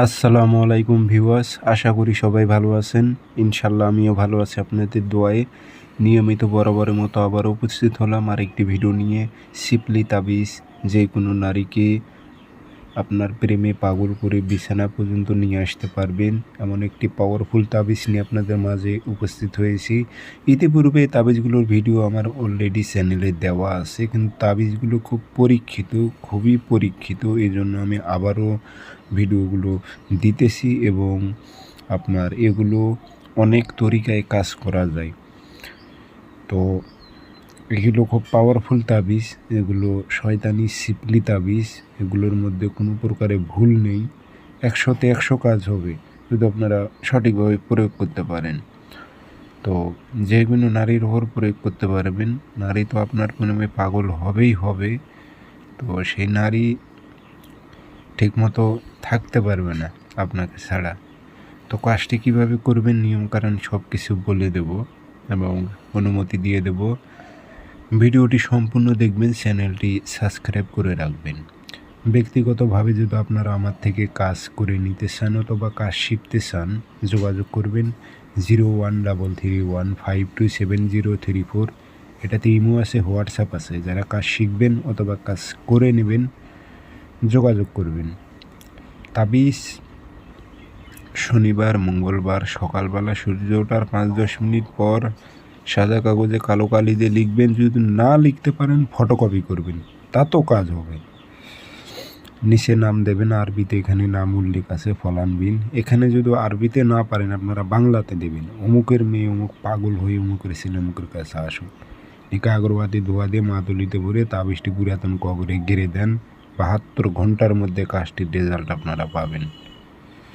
আসসালামু আলাইকুম ভিউয়ার্স, আশা করি সবাই ভালো আছেন। ইনশাল্লাহ আমিও ভালো আছি আপনাদের দোয়ায়। নিয়মিত বরাবরের মতো আবার উপস্থিত হলাম আরেকটি ভিডিও নিয়ে। শিপলি তাবিজ যে কোনো নারীকে আপনার প্রেমে পাগল করে বিছানা পর্যন্ত নিয়ে আসতে পারবেন এমন একটি পাওয়ারফুল তাবিজ নিয়ে আপনাদের মাঝে উপস্থিত হয়েছি। ইতিপূর্বে তাবিজগুলোর ভিডিও আমার অলরেডি চ্যানেলে দেওয়া আছে, কিন্তু তাবিজগুলো খুবই পরীক্ষিত, এই জন্য আমি আবারও ভিডিওগুলো দিতেছি এবং আপনার এগুলো অনেক তরিকায় কাজ করা যায়। তো এগুলো খুব পাওয়ারফুল তাবিজ, এগুলো শয়তানি শিপলি তাবিজ, এগুলোর মধ্যে কোনো প্রকারে ভুল নেই। 100তে 100 কাজ হবে যদি আপনারা সঠিকভাবে প্রয়োগ করতে পারেন। তো যে কোনো নারীর ওপর প্রয়োগ করতে পারবেন। নারী তো আপনার প্রেমে পাগল হবেই হবে, তো সেই নারী ঠিকমতো থাকতে পারবে না আপনাকে ছাড়া। তো কাজটি কীভাবে করবেন, নিয়মকানুন সব কিছু বলে দেব এবং অনুমতি দিয়ে দেব। ভিডিওটি সম্পূর্ণ দেখবেন, চ্যানেলটি সাবস্ক্রাইব করে রাখবেন। ব্যক্তিগতভাবে যদি আপনারা আমার থেকে কাজ করে নিতে চান অথবা কাজ শিখতে চান, যোগাযোগ করবেন 013315270034। এটাতে ইমো আছে, হোয়াটসঅ্যাপ আছে। যারা কাজ শিখবেন অথবা কাজ করে নেবেন যোগাযোগ করবেন। তাবিজ শনিবার মঙ্গলবার সকালবেলা সূর্য ওঠার 5-10 মিনিট পর সাদা কাগজে কালো কালি দিয়ে লিখবেন। যদি না লিখতে পারেন ফটোকপি করবেন, তাতেও কাজ হবে। নিচে নাম দেবেন আরবিতে, এখানে নাম উল্লেখ আছে ফলান বিন। এখানে যদি আরবিতে না পারেন আপনারা বাংলাতে দেবেন, অমুকের মেয়ে অমুক পাগল হয়ে অমুকের ছেলে অমুকের কাছে আসুক। নিকা আগরবাতি ধোয়া দিয়ে মাদুলিতে ভরে তাবিজটি পুরাতন কবরে গেড়ে দেন। 72 ঘন্টার মধ্যে কাজটির রেজাল্ট আপনারা পাবেন।